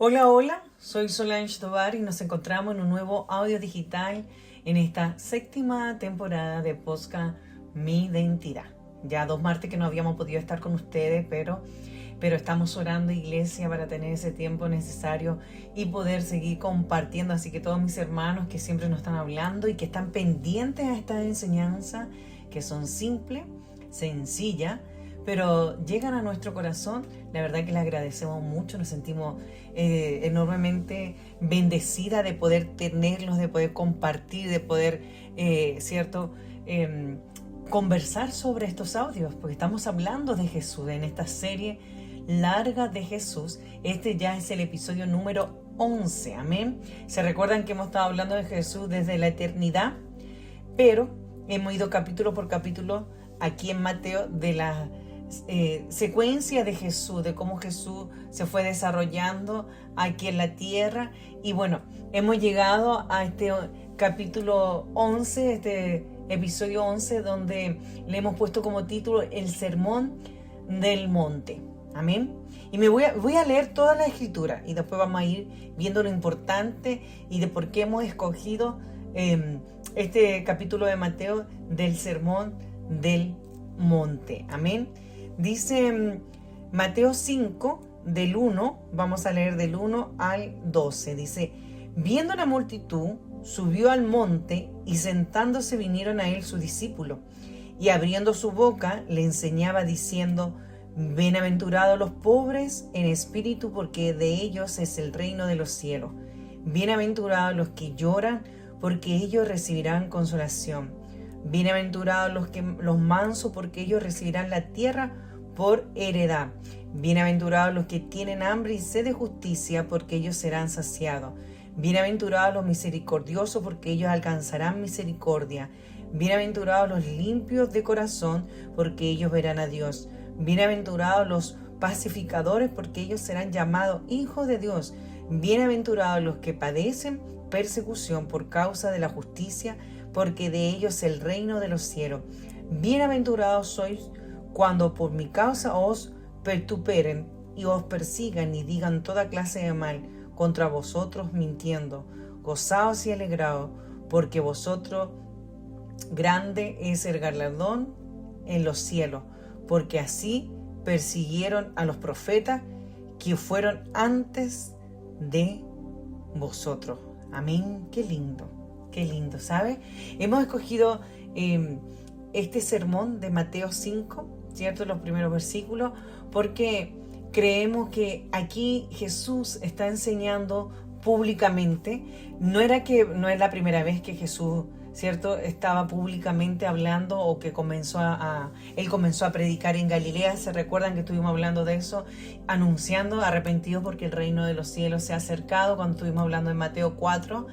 Hola, hola, soy Solange Tovar y nos encontramos en un nuevo audio digital en esta séptima temporada de Podcast Mi Identidad. Ya 2 martes que no habíamos podido estar con ustedes, pero estamos orando, iglesia, para tener ese tiempo necesario y poder seguir compartiendo. Así que todos mis hermanos que siempre nos están hablando y que están pendientes a esta enseñanza, que son simples, sencillas, pero llegan a nuestro corazón, la verdad que les agradecemos mucho, nos sentimos enormemente bendecidas de poder tenerlos, de poder compartir, de poder, conversar sobre estos audios, porque estamos hablando de Jesús en esta serie larga de Jesús. Este ya es el episodio número 11, amén. Se recuerdan que hemos estado hablando de Jesús desde la eternidad, pero hemos ido capítulo por capítulo aquí en Mateo de la secuencia de Jesús, de cómo Jesús se fue desarrollando aquí en la tierra. Y bueno, hemos llegado a este capítulo 11, este episodio 11, donde le hemos puesto como título el Sermón del Monte. Amén. Y voy a leer toda la escritura y después vamos a ir viendo lo importante y de por qué hemos escogido este capítulo de Mateo del Sermón del Monte. Amén. Dice Mateo 5, del 1, vamos a leer del 1 al 12. Dice: viendo la multitud, subió al monte y sentándose vinieron a él sus discípulos. Y abriendo su boca le enseñaba diciendo: bienaventurados los pobres en espíritu, porque de ellos es el reino de los cielos. Bienaventurados los que lloran, porque ellos recibirán consolación. Bienaventurados los mansos, porque ellos recibirán la tierra por heredad. Bienaventurados los que tienen hambre y sed de justicia, porque ellos serán saciados. Bienaventurados los misericordiosos, porque ellos alcanzarán misericordia. Bienaventurados los limpios de corazón, porque ellos verán a Dios. Bienaventurados los pacificadores, porque ellos serán llamados hijos de Dios. Bienaventurados los que padecen persecución por causa de la justicia, porque de ellos es el reino de los cielos. Bienaventurados sois cuando por mi causa os pertuperen y os persigan y digan toda clase de mal contra vosotros mintiendo. Gozaos y alegraos, porque vosotros grande es el galardón en los cielos, porque así persiguieron a los profetas que fueron antes de vosotros. Amén. Qué lindo, ¿sabes? Hemos escogido este sermón de Mateo 5, ¿cierto? Los primeros versículos, porque creemos que aquí Jesús está enseñando públicamente. No es la primera vez que Jesús, ¿cierto?, estaba públicamente hablando o que él comenzó a predicar en Galilea. ¿Se recuerdan que estuvimos hablando de eso? Anunciando: arrepentidos porque el reino de los cielos se ha acercado, cuando estuvimos hablando en Mateo 4.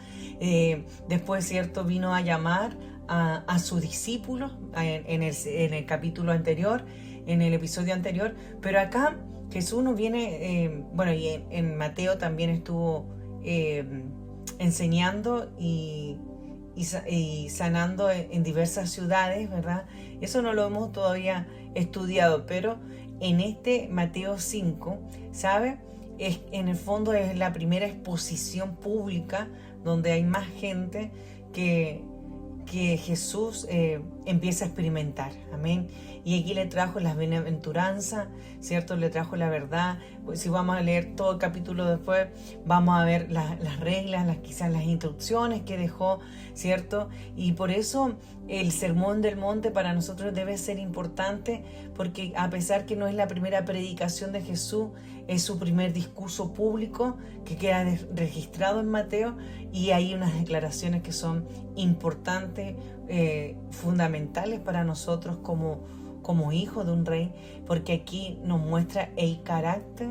Después, ¿cierto?, vino a llamar a sus discípulos en el capítulo anterior, en el episodio anterior. Pero acá Jesús nos viene, y en Mateo también estuvo enseñando y sanando en diversas ciudades, ¿verdad? Eso no lo hemos todavía estudiado, pero en este Mateo 5, ¿sabe? En el fondo es la primera exposición pública donde hay más gente que Jesús empieza a experimentar. Amén. Y aquí le trajo las bienaventuranzas, ¿cierto? Le trajo la verdad. Pues si vamos a leer todo el capítulo después, vamos a ver las reglas, quizás las instrucciones que dejó, ¿cierto? Y por eso el Sermón del Monte para nosotros debe ser importante, porque a pesar que no es la primera predicación de Jesús, es su primer discurso público que queda registrado en Mateo, y hay unas declaraciones que son importantes, fundamentales para nosotros como hijos de un rey, porque aquí nos muestra el carácter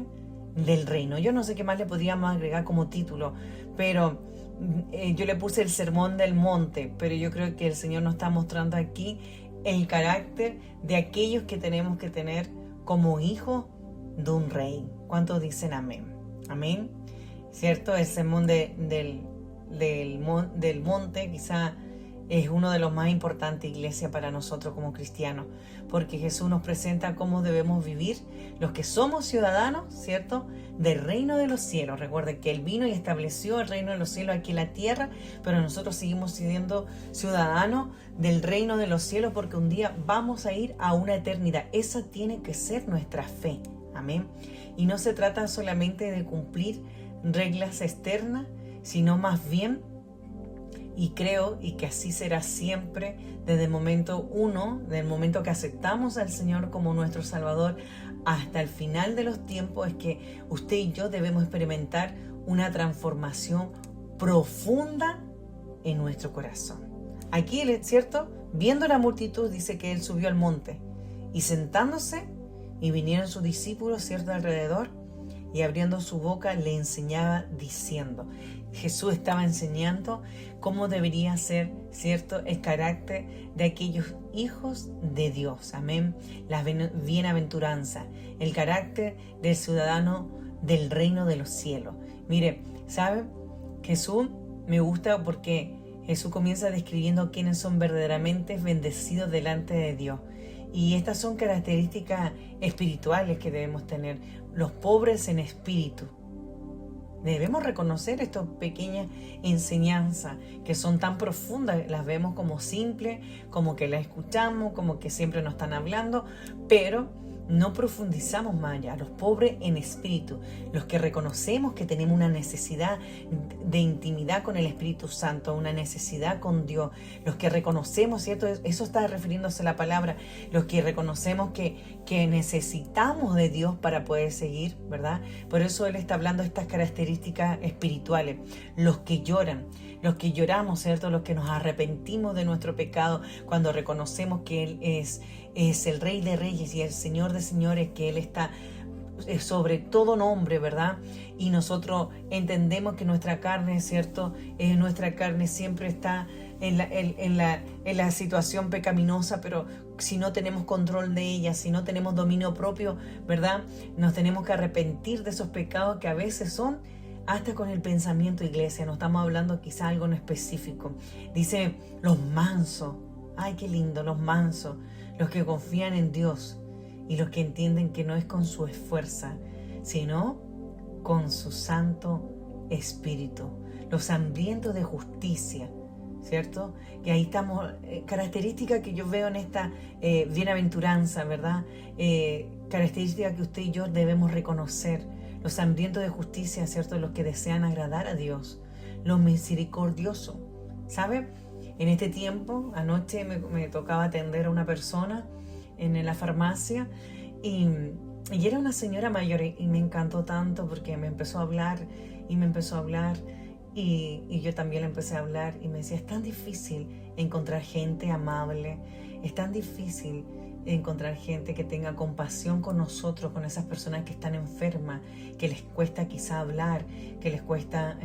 del reino. Yo no sé qué más le podríamos agregar como título, pero yo le puse el Sermón del Monte, pero yo creo que el Señor nos está mostrando aquí el carácter de aquellos que tenemos que tener como hijos de un rey. ¿Cuántos dicen amén? Amén. ¿Cierto? El sermón del monte, quizá es uno de los más importantes, iglesia, para nosotros como cristianos, porque Jesús nos presenta cómo debemos vivir los que somos ciudadanos, ¿cierto?, del reino de los cielos. Recuerden que Él vino y estableció el reino de los cielos aquí en la tierra, pero nosotros seguimos siendo ciudadanos del reino de los cielos porque un día vamos a ir a una eternidad. Esa tiene que ser nuestra fe. Amén. Y no se trata solamente de cumplir reglas externas, sino más bien, y creo y que así será siempre desde el momento uno, del momento que aceptamos al Señor como nuestro Salvador hasta el final de los tiempos, es que usted y yo debemos experimentar una transformación profunda en nuestro corazón. Aquí, ¿cierto?, viendo la multitud, dice que Él subió al monte y sentándose, y vinieron sus discípulos, ¿cierto?, alrededor, y abriendo su boca le enseñaba diciendo. Jesús estaba enseñando cómo debería ser, ¿cierto?, el carácter de aquellos hijos de Dios. Amén. La bienaventuranza, el carácter del ciudadano del reino de los cielos. Mire, ¿sabe? Jesús me gusta porque Jesús comienza describiendo quiénes son verdaderamente bendecidos delante de Dios. Y estas son características espirituales que debemos tener. Los pobres en espíritu. Debemos reconocer estas pequeñas enseñanzas que son tan profundas. Las vemos como simples, como que las escuchamos, como que siempre nos están hablando, pero no profundizamos más allá. Los pobres en espíritu, los que reconocemos que tenemos una necesidad de intimidad con el Espíritu Santo, una necesidad con Dios, los que reconocemos, ¿cierto? Eso está refiriéndose a la palabra, los que reconocemos que necesitamos de Dios para poder seguir, ¿verdad? Por eso Él está hablando de estas características espirituales. Los que lloran, los que lloramos, ¿cierto? Los que nos arrepentimos de nuestro pecado cuando reconocemos que Él es el Rey de Reyes y el Señor de Señores, que Él está sobre todo nombre, ¿verdad? Y nosotros entendemos que nuestra carne, ¿cierto? Nuestra carne siempre está en la situación pecaminosa, pero si no tenemos control de ella, si no tenemos dominio propio, ¿verdad? Nos tenemos que arrepentir de esos pecados que a veces son hasta con el pensamiento, iglesia. No estamos hablando quizá algo en específico. Dice los mansos. Ay, qué lindo, los mansos. Los que confían en Dios y los que entienden que no es con su esfuerzo, sino con su Santo Espíritu. Los hambrientos de justicia, ¿cierto? Y ahí estamos, características que yo veo en esta bienaventuranza, ¿verdad? Características que usted y yo debemos reconocer. Los hambrientos de justicia, ¿cierto? Los que desean agradar a Dios. Los misericordiosos, ¿sabe? En este tiempo, anoche me tocaba atender a una persona en la farmacia y era una señora mayor y me encantó tanto porque me empezó a hablar y yo también le empecé a hablar y me decía, es tan difícil encontrar gente amable, es tan difícil encontrar gente que tenga compasión con nosotros, con esas personas que están enfermas, que les cuesta quizá hablar, que les cuesta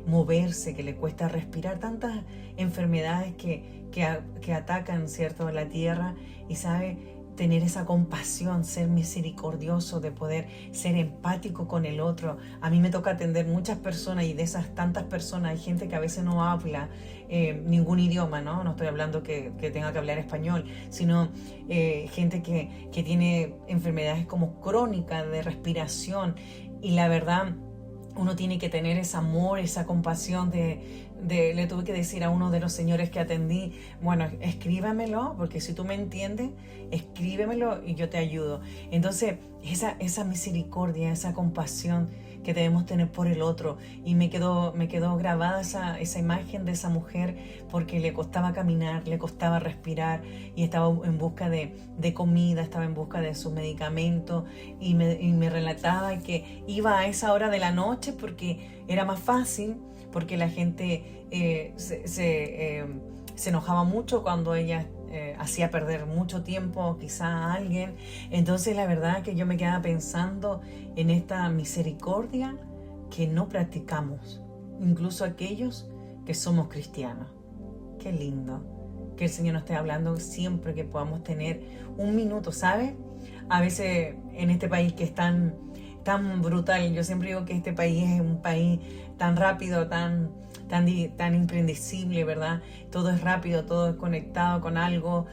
moverse, que les cuesta respirar, tantas enfermedades que atacan, ¿cierto?, la tierra, y sabe, tener esa compasión, ser misericordioso, de poder ser empático con el otro. A mí me toca atender muchas personas y de esas tantas personas hay gente que a veces no habla ningún idioma, ¿no? No estoy hablando que tenga que hablar español, sino gente que tiene enfermedades como crónicas de respiración, y la verdad uno tiene que tener ese amor, esa compasión le tuve que decir a uno de los señores que atendí, bueno, escríbamelo, porque si tú me entiendes, escríbemelo y yo te ayudo. Entonces, esa misericordia, esa compasión que debemos tener por el otro. Y me quedó grabada esa imagen de esa mujer, porque le costaba caminar, le costaba respirar, y estaba en busca de comida, estaba en busca de sus medicamentos, y me relataba que iba a esa hora de la noche porque era más fácil, porque la gente se enojaba mucho cuando ella hacía perder mucho tiempo quizá a alguien. Entonces la verdad que yo me quedaba pensando en esta misericordia que no practicamos, incluso aquellos que somos cristianos. Qué lindo que el Señor nos esté hablando siempre que podamos tener un minuto, ¿sabe? A veces en este país que es tan brutal, yo siempre digo que este país es un país tan rápido, tan tan impredecible, ¿verdad? Todo es rápido, todo es conectado con algo,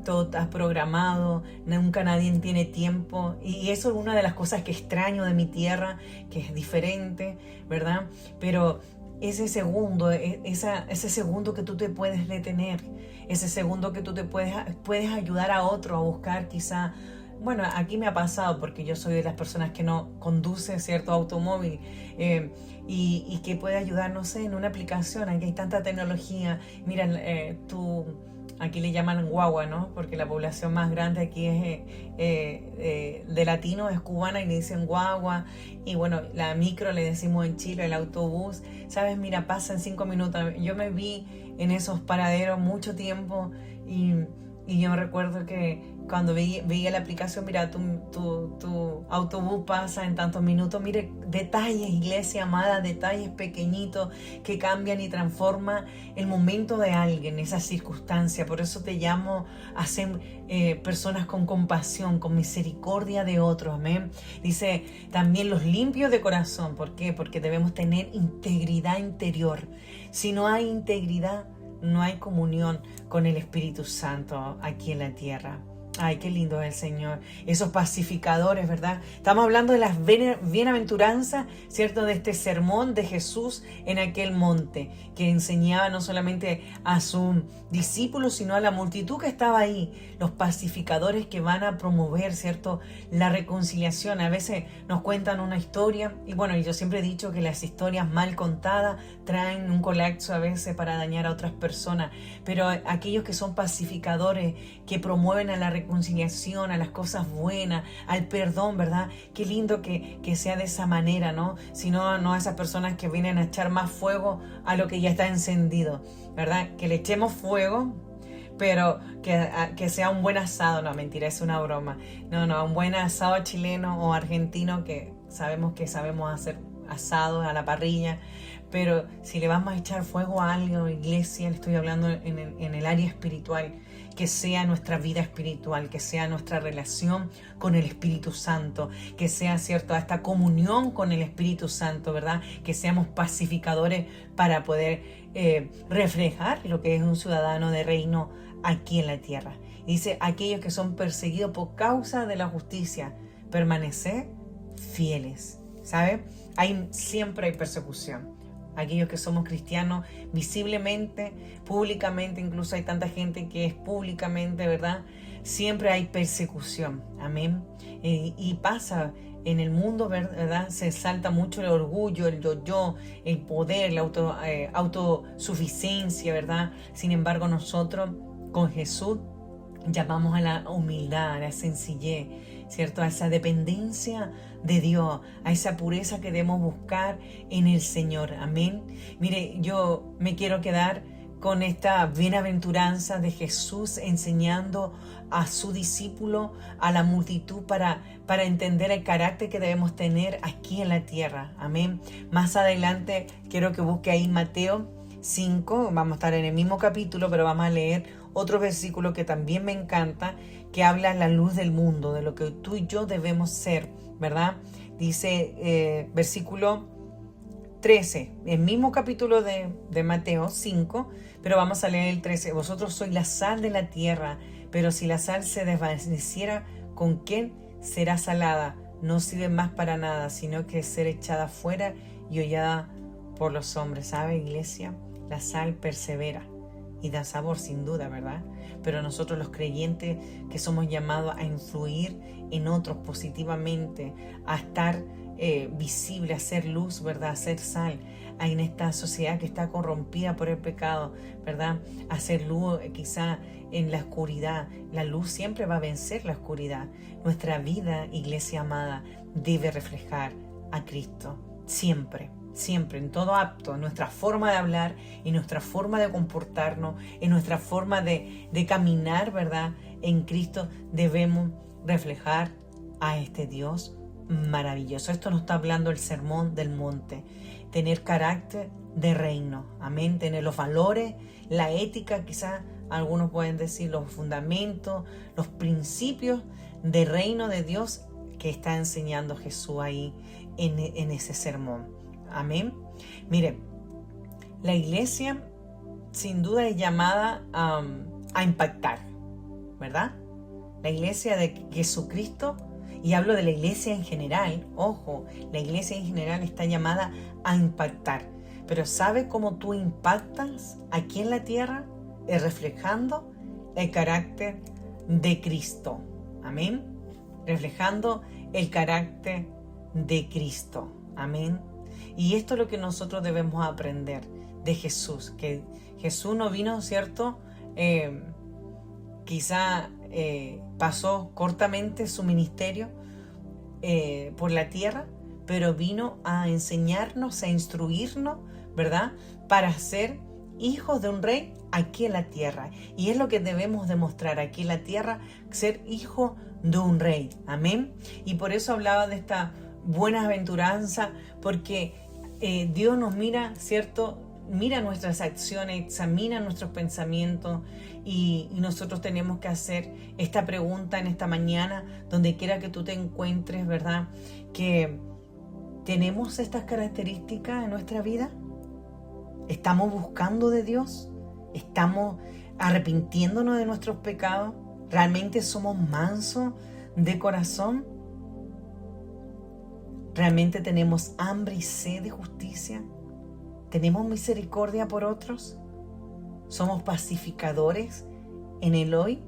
todo está programado, nunca nadie tiene tiempo. Y eso es una de las cosas que extraño de mi tierra, que es diferente, ¿verdad? Pero ese segundo, ese segundo que tú te puedes detener, ese segundo que tú te puedes ayudar a otro a buscar quizá. Bueno, aquí me ha pasado porque yo soy de las personas que no conduce cierto automóvil y que puede ayudar, no sé, en una aplicación. Aquí hay tanta tecnología. Mira, aquí le llaman guagua, ¿no? Porque la población más grande aquí es de latino, es cubana y le dicen guagua. Y bueno, la micro le decimos en Chile, el autobús. ¿Sabes? Mira, pasa en 5 minutos. Yo me vi en esos paraderos mucho tiempo y yo recuerdo que cuando veía la aplicación, mira, tu autobús pasa en tantos minutos. Mire, detalles, iglesia amada, detalles pequeñitos que cambian y transforman el momento de alguien, esa circunstancia. Por eso te llamo a ser personas con compasión, con misericordia de otros. Amén. Dice también los limpios de corazón. ¿Por qué? Porque debemos tener integridad interior. Si no hay integridad, no hay comunión con el Espíritu Santo aquí en la tierra. Ay, qué lindo es el Señor. Esos pacificadores, ¿verdad? Estamos hablando de las bienaventuranzas, ¿cierto? De este sermón de Jesús en aquel monte, que enseñaba no solamente a sus discípulos, sino a la multitud que estaba ahí. Los pacificadores que van a promover, ¿cierto? La reconciliación. A veces nos cuentan una historia, y bueno, yo siempre he dicho que las historias mal contadas traen un colapso a veces para dañar a otras personas. Pero aquellos que son pacificadores, que promueven a la reconciliación, a las cosas buenas, al perdón, ¿verdad? Qué lindo que sea de esa manera, ¿no? Si no a esas personas que vienen a echar más fuego a lo que ya está encendido, ¿verdad? Que le echemos fuego, pero que sea un buen asado. No, mentira, es una broma. No, un buen asado chileno o argentino que sabemos hacer asados a la parrilla. Pero si le vamos a echar fuego a algo, iglesia, le estoy hablando en el área espiritual, que sea nuestra vida espiritual, que sea nuestra relación con el Espíritu Santo, que sea, cierto, esta comunión con el Espíritu Santo, ¿verdad? Que seamos pacificadores para poder reflejar lo que es un ciudadano de reino aquí en la tierra. Dice, aquellos que son perseguidos por causa de la justicia, permanecer fieles, ¿sabe? Siempre hay persecución. Aquellos que somos cristianos visiblemente, públicamente, incluso hay tanta gente que es públicamente, ¿verdad? Siempre hay persecución, amén. Y pasa en el mundo, ¿verdad? Se exalta mucho el orgullo, el yo, el poder, la autosuficiencia, ¿verdad? Sin embargo, nosotros con Jesús llamamos a la humildad, a la sencillez, ¿cierto? A esa dependencia de Dios, a esa pureza que debemos buscar en el Señor. Amén. Mire, yo me quiero quedar con esta bienaventuranza de Jesús enseñando a su discípulo, a la multitud, para entender el carácter que debemos tener aquí en la tierra. Amén. Más adelante quiero que busque ahí Mateo 5, vamos a estar en el mismo capítulo, pero vamos a leer otro versículo que también me encanta, que habla la luz del mundo, de lo que tú y yo debemos ser, ¿verdad? Dice versículo 13, el mismo capítulo de Mateo 5, pero vamos a leer el 13. Vosotros sois la sal de la tierra, pero si la sal se desvaneciera, ¿con quién será salada? No sirve más para nada, sino que ser echada fuera y hollada por los hombres. ¿Sabe, iglesia? La sal persevera y da sabor sin duda, ¿verdad? Pero nosotros los creyentes que somos llamados a influir en otros positivamente, a estar visible, a ser luz, ¿verdad? A ser sal en esta sociedad que está corrompida por el pecado, ¿verdad? A ser luz quizá en la oscuridad. La luz siempre va a vencer la oscuridad. Nuestra vida, iglesia amada, debe reflejar a Cristo siempre. Siempre, en todo acto, en nuestra forma de hablar, en nuestra forma de comportarnos, en nuestra forma de caminar, ¿verdad? En Cristo debemos reflejar a este Dios maravilloso. Esto nos está hablando el sermón del monte. Tener carácter de reino, amén. Tener los valores, la ética, quizás algunos pueden decir los fundamentos, los principios de reino de Dios que está enseñando Jesús ahí en ese sermón. Amén. Mire, La iglesia sin duda es llamada a impactar, ¿verdad? La iglesia de Jesucristo, y hablo de la iglesia en general, ojo, la iglesia en general está llamada a impactar. Pero ¿sabe cómo tú impactas aquí en la tierra? Es reflejando el carácter de Cristo. Amén. Reflejando el carácter de Cristo. Amén. Y esto es lo que nosotros debemos aprender de Jesús. Que Jesús no vino, ¿cierto? Quizá pasó cortamente su ministerio por la tierra, pero vino a enseñarnos, a instruirnos, ¿verdad? Para ser hijos de un rey aquí en la tierra. Y es lo que debemos demostrar aquí en la tierra, ser hijos de un rey. Amén. Y por eso hablaba de esta buena aventuranza, porque Dios nos mira, ¿cierto? Mira nuestras acciones, examina nuestros pensamientos y nosotros tenemos que hacer esta pregunta en esta mañana, donde quiera que tú te encuentres, ¿verdad? Que tenemos estas características en nuestra vida. ¿Estamos buscando de Dios? ¿Estamos arrepintiéndonos de nuestros pecados? ¿Realmente somos mansos de corazón? ¿Realmente tenemos hambre y sed de justicia? ¿Tenemos misericordia por otros? ¿Somos pacificadores en el hoy?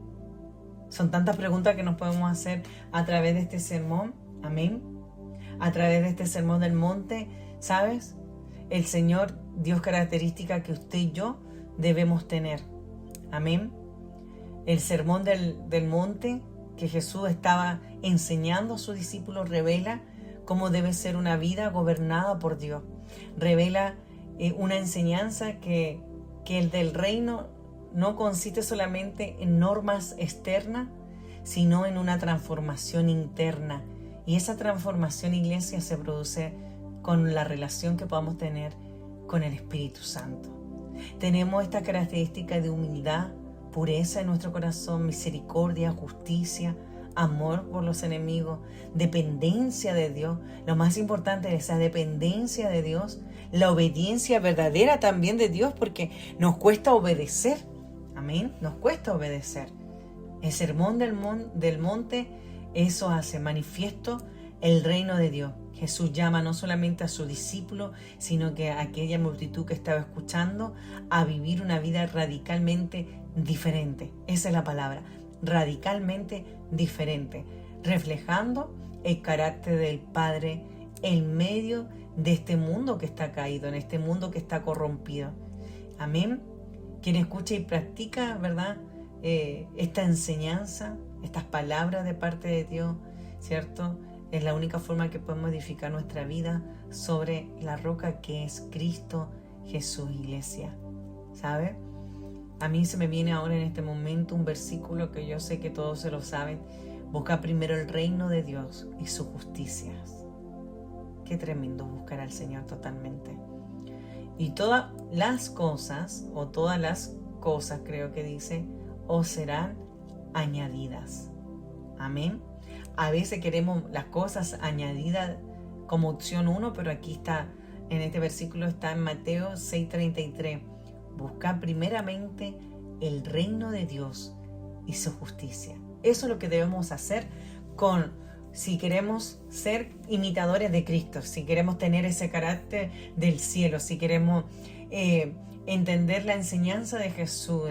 Son tantas preguntas que nos podemos hacer a través de este sermón. Amén. A través de este sermón del monte, ¿sabes? El Señor dio características que usted y yo debemos tener. Amén. El sermón del monte que Jesús estaba enseñando a sus discípulos revela cómo debe ser una vida gobernada por Dios. Revela una enseñanza que el del reino no consiste solamente en normas externas, sino en una transformación interna. Y esa transformación, iglesia, se produce con la relación que podamos tener con el Espíritu Santo. Tenemos esta característica de humildad, pureza en nuestro corazón, misericordia, justicia, amor por los enemigos, dependencia de Dios. Lo más importante es esa dependencia de Dios, la obediencia verdadera también de Dios, porque nos cuesta obedecer. Amén, nos cuesta obedecer. El sermón del monte, eso hace manifiesto el reino de Dios. Jesús llama no solamente a sus discípulos, sino que a aquella multitud que estaba escuchando a vivir una vida radicalmente diferente. Esa es la palabra, radicalmente diferente, reflejando el carácter del Padre en medio de este mundo que está caído, en este mundo que está corrompido. Amén. Quien escucha y practica, ¿verdad? Esta enseñanza, estas palabras de parte de Dios, ¿cierto? Es la única forma que podemos edificar nuestra vida sobre la roca que es Cristo Jesús, iglesia. ¿Sabe? A mí se me viene ahora en este momento un versículo que yo sé que todos se lo saben. Busca primero el reino de Dios y sus justicias. Qué tremendo buscar al Señor totalmente. Y todas las cosas creo que dice, os serán añadidas. Amén. A veces queremos las cosas añadidas como opción 1, pero aquí está, en este versículo está en Mateo 6:33. Busca primeramente el reino de Dios y su justicia. Eso es lo que debemos hacer si queremos ser imitadores de Cristo, si queremos tener ese carácter del cielo, si queremos entender la enseñanza de Jesús,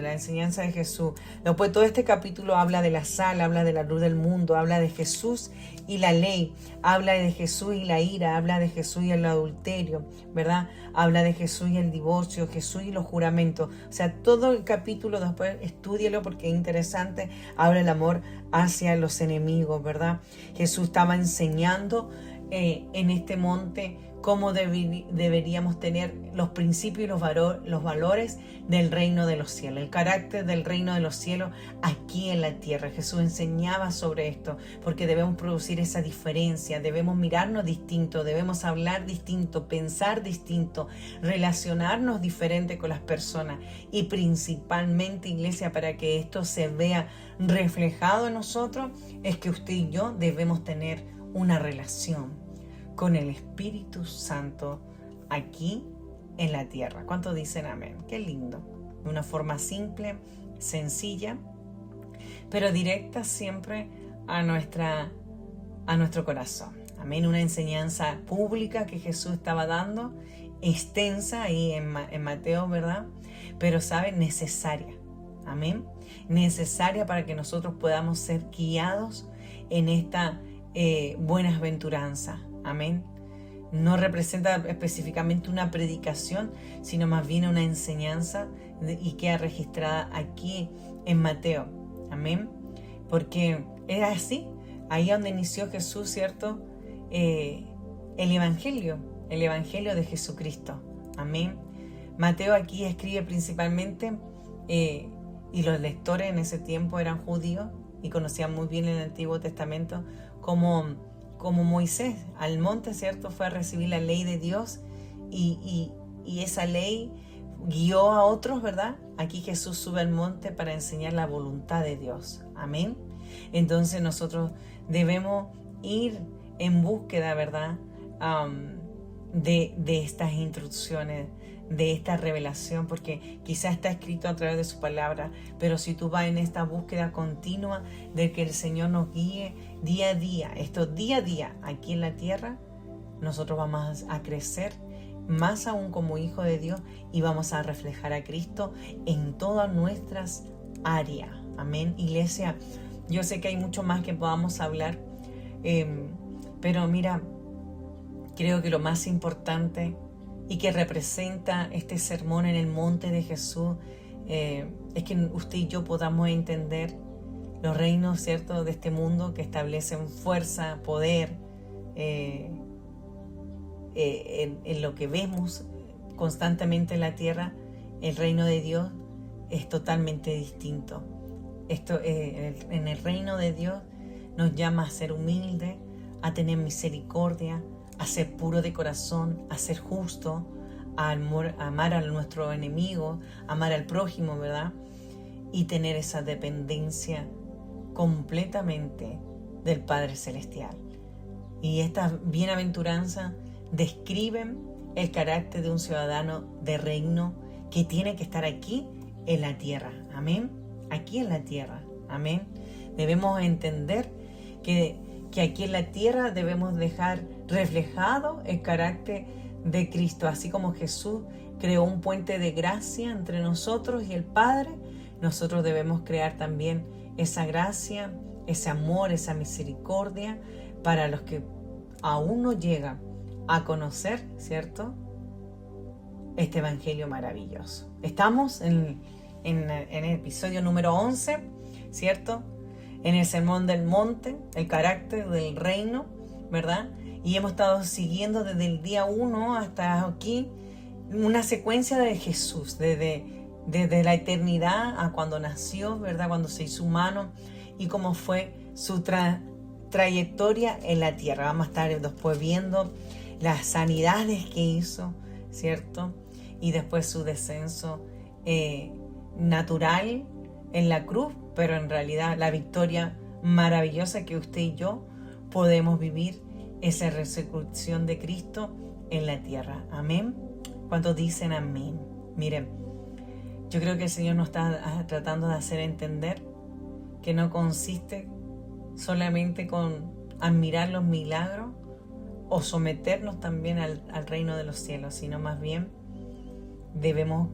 Después todo este capítulo habla de la sal, habla de la luz del mundo, habla de Jesús y la ley, habla de Jesús y la ira, habla de Jesús y el adulterio, ¿verdad? Habla de Jesús y el divorcio, Jesús y los juramentos. O sea, todo el capítulo después estúdielo porque es interesante, habla del amor hacia los enemigos, ¿verdad? Jesús estaba enseñando en este monte cómo deberíamos tener los principios y los valores del reino de los cielos, el carácter del reino de los cielos aquí en la tierra. Jesús enseñaba sobre esto, porque debemos producir esa diferencia, debemos mirarnos distinto, debemos hablar distinto, pensar distinto, relacionarnos diferente con las personas y principalmente, iglesia, para que esto se vea reflejado en nosotros, es que usted y yo debemos tener una relación con el Espíritu Santo aquí en la tierra. ¿Cuántos dicen amén? Qué lindo. De una forma simple, sencilla, pero directa siempre a nuestro corazón. Amén. Una enseñanza pública que Jesús estaba dando, extensa ahí en Mateo, ¿verdad? Pero, ¿sabe? Necesaria. Amén. Necesaria para que nosotros podamos ser guiados en esta buenaventuranza. Amén. No representa específicamente una predicación, sino más bien una enseñanza y queda registrada aquí en Mateo. Amén. Porque era así, ahí donde inició Jesús, ¿cierto? El Evangelio de Jesucristo. Amén. Mateo aquí escribe principalmente, y los lectores en ese tiempo eran judíos y conocían muy bien el Antiguo Testamento, como Moisés al monte, ¿cierto? Fue a recibir la ley de Dios y esa ley guió a otros, ¿verdad? Aquí Jesús sube al monte para enseñar la voluntad de Dios. Amén. Entonces nosotros debemos ir en búsqueda, ¿verdad? De estas instrucciones, de esta revelación, porque quizás está escrito a través de su palabra, pero si tú vas en esta búsqueda continua de que el Señor nos guíe día a día, día a día aquí en la tierra, nosotros vamos a crecer más aún como hijo de Dios y vamos a reflejar a Cristo en todas nuestras áreas. Amén. Iglesia, yo sé que hay mucho más que podamos hablar, pero mira, creo que lo más importante y que representa este sermón en el monte de Jesús es que usted y yo podamos entender los reinos, ¿cierto?, de este mundo que establecen fuerza, poder, en lo que vemos constantemente en la tierra. El reino de Dios es totalmente distinto. En el reino de Dios nos llama a ser humildes, a tener misericordia, a ser puro de corazón, a ser justo, a amar a nuestro enemigo, amar al prójimo, ¿verdad? Y tener esa dependencia completamente del Padre Celestial. Y estas bienaventuranzas describen el carácter de un ciudadano de reino que tiene que estar aquí en la tierra. Amén. Aquí en la tierra. Amén. Debemos entender que aquí en la tierra debemos dejar reflejado el carácter de Cristo. Así como Jesús creó un puente de gracia entre nosotros y el Padre, nosotros debemos crear también esa gracia, ese amor, esa misericordia para los que aún no llegan a conocer, ¿cierto?, este evangelio maravilloso. Estamos en el episodio número 11, ¿cierto?, en el Sermón del Monte, el carácter del reino, ¿verdad? Y hemos estado siguiendo desde el día 1 hasta aquí una secuencia de Jesús, desde la eternidad a cuando nació, ¿verdad?, cuando se hizo humano, y cómo fue su trayectoria en la tierra. Vamos a estar después viendo las sanidades que hizo, ¿cierto? Y después su descenso natural en la cruz, pero en realidad la victoria maravillosa que usted y yo podemos vivir, esa resurrección de Cristo en la tierra. Amén. ¿Cuántos dicen amén? Miren, yo creo que el Señor nos está tratando de hacer entender que no consiste solamente con admirar los milagros o someternos también al reino de los cielos, sino más bien debemos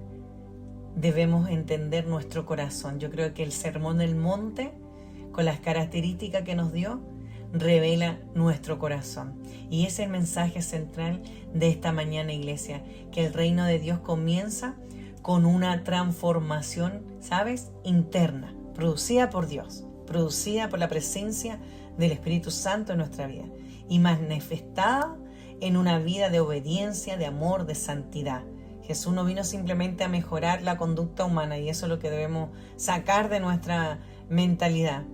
entender nuestro corazón. Yo creo que el Sermón del Monte, con las características que nos dio, revela nuestro corazón. Y ese es el mensaje central de esta mañana, iglesia, que el reino de Dios comienza con una transformación, ¿sabes?, interna, producida por Dios, producida por la presencia del Espíritu Santo en nuestra vida y manifestada en una vida de obediencia, de amor, de santidad. Jesús no vino simplemente a mejorar la conducta humana, y eso es lo que debemos sacar de nuestra mentalidad,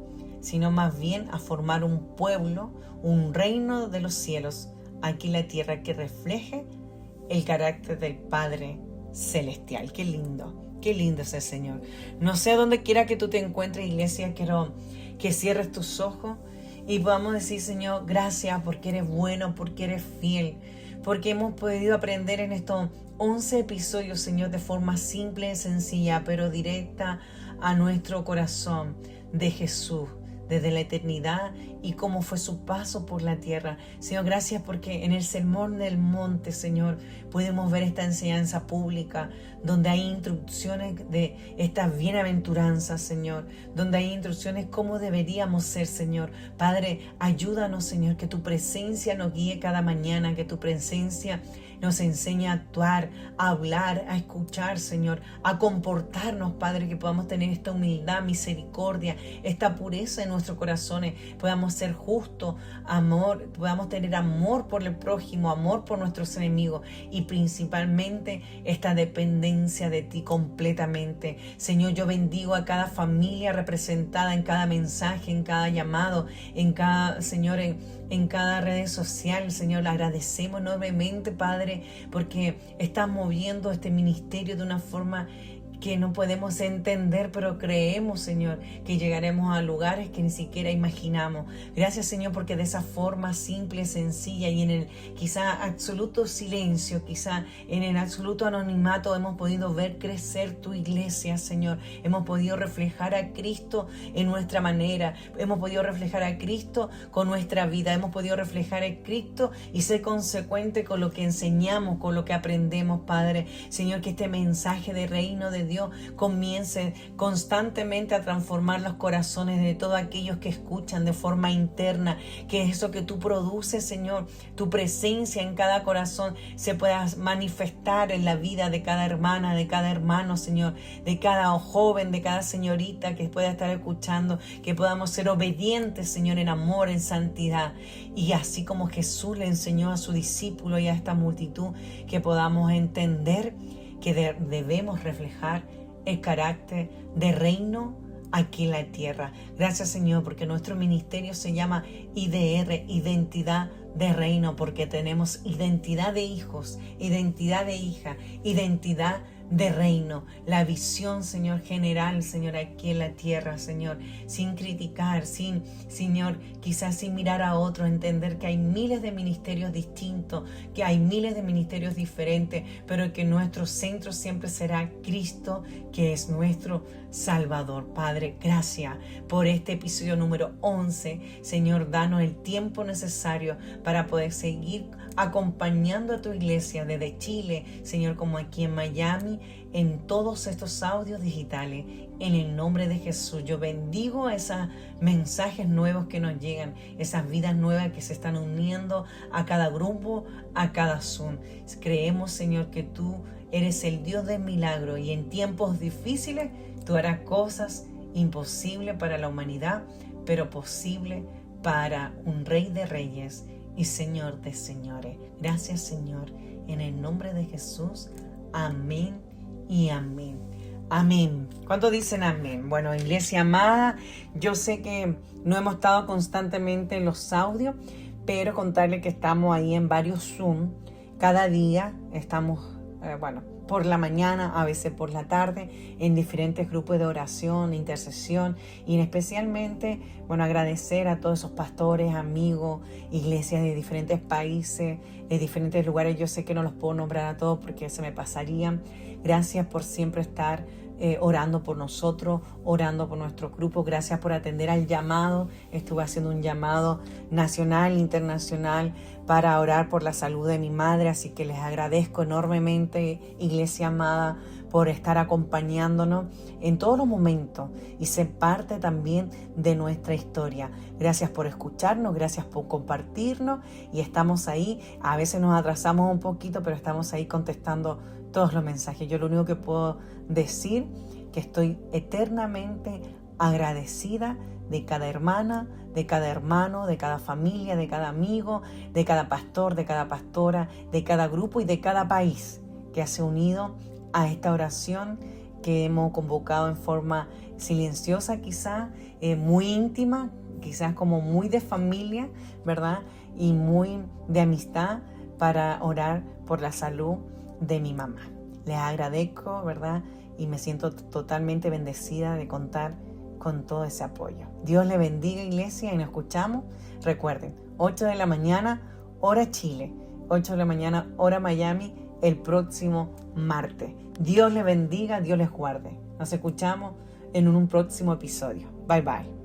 sino más bien a formar un pueblo, un reino de los cielos aquí en la tierra que refleje el carácter del Padre Celestial. Qué lindo es el Señor. No sé, dónde quiera que tú te encuentres, iglesia, quiero que cierres tus ojos y podamos decir: Señor, gracias porque eres bueno, porque eres fiel, porque hemos podido aprender en estos 11 episodios, Señor, de forma simple y sencilla, pero directa a nuestro corazón, de Jesús, desde la eternidad y cómo fue su paso por la tierra. Señor, gracias porque en el Sermón del Monte, Señor, podemos ver esta enseñanza pública, donde hay instrucciones de estas bienaventuranzas, Señor, donde hay instrucciones cómo deberíamos ser, Señor. Padre, ayúdanos, Señor, que tu presencia nos guíe cada mañana, que tu presencia nos enseñe a actuar, a hablar, a escuchar, Señor, a comportarnos, Padre, que podamos tener esta humildad, misericordia, esta pureza en nuestros corazones, podamos ser justos, amor, podamos tener amor por el prójimo, amor por nuestros enemigos y principalmente esta dependencia de ti completamente. Señor, yo bendigo a cada familia representada en cada mensaje, en cada llamado, en cada, Señor, en cada red social. Señor, le agradecemos enormemente, Padre, porque estás moviendo este ministerio de una forma que no podemos entender, pero creemos, Señor, que llegaremos a lugares que ni siquiera imaginamos. Gracias, Señor, porque de esa forma simple, sencilla y en el quizá absoluto silencio, quizá en el absoluto anonimato hemos podido ver crecer tu iglesia, Señor. Hemos podido reflejar a Cristo en nuestra manera, hemos podido reflejar a Cristo con nuestra vida, hemos podido reflejar a Cristo y ser consecuente con lo que enseñamos, con lo que aprendemos, Padre. Señor, que este mensaje de reino de Dios comience constantemente a transformar los corazones de todos aquellos que escuchan de forma interna, que eso que tú produces, Señor, tu presencia en cada corazón se pueda manifestar en la vida de cada hermana, de cada hermano, Señor, de cada joven, de cada señorita que pueda estar escuchando, que podamos ser obedientes, Señor, en amor, en santidad, y así como Jesús le enseñó a su discípulo y a esta multitud, que podamos entender que debemos reflejar el carácter de reino aquí en la tierra. Gracias, Señor, porque nuestro ministerio se llama IDR, Identidad de Reino, porque tenemos identidad de hijos, identidad de hija, identidad de reino, la visión, Señor, general, Señor, aquí en la tierra, Señor, sin criticar, Señor, quizás sin mirar a otros, entender que hay miles de ministerios distintos, que hay miles de ministerios diferentes, pero que nuestro centro siempre será Cristo, que es nuestro Salvador. Padre, gracias por este episodio número 11. Señor, danos el tiempo necesario para poder seguir acompañando a tu iglesia desde Chile, Señor, como aquí en Miami, en todos estos audios digitales. En el nombre de Jesús, yo bendigo esos mensajes nuevos que nos llegan, esas vidas nuevas que se están uniendo a cada grupo, a cada Zoom. Creemos, Señor, que tú eres el Dios de milagro y en tiempos difíciles tú harás cosas imposibles para la humanidad, pero posible para un Rey de Reyes y Señor de señores. Gracias, Señor, en el nombre de Jesús. Amén y amén. Amén. ¿Cuántos dicen amén? Bueno, iglesia amada, yo sé que no hemos estado constantemente en los audios, pero contarle que estamos ahí en varios Zoom. Cada día estamos, por la mañana, a veces por la tarde, en diferentes grupos de oración, intercesión, y especialmente, agradecer a todos esos pastores, amigos, iglesias de diferentes países, de diferentes lugares. Yo sé que no los puedo nombrar a todos porque se me pasarían. Gracias por siempre estar orando por nosotros, orando por nuestro grupo. Gracias por atender al llamado. Estuve haciendo un llamado nacional, internacional, para orar por la salud de mi madre, así que les agradezco enormemente, iglesia amada, por estar acompañándonos en todos los momentos y ser parte también de nuestra historia. Gracias por escucharnos, gracias por compartirnos, y estamos ahí. A veces nos atrasamos un poquito, pero estamos ahí contestando todos los mensajes. Yo lo único que puedo decir que estoy eternamente agradecida de cada hermana, de cada hermano, de cada familia, de cada amigo, de cada pastor, de cada pastora, de cada grupo y de cada país que se ha unido a esta oración que hemos convocado en forma silenciosa, quizás muy íntima, quizás como muy de familia, ¿verdad? Y muy de amistad, para orar por la salud de mi mamá. Les agradezco, ¿verdad? Y me siento totalmente bendecida de contar con todo ese apoyo. Dios le bendiga, iglesia, y nos escuchamos. Recuerden, 8 de la mañana, hora Chile, 8 de la mañana, hora Miami, el próximo martes. Dios les bendiga, Dios les guarde. Nos escuchamos en un próximo episodio. Bye bye.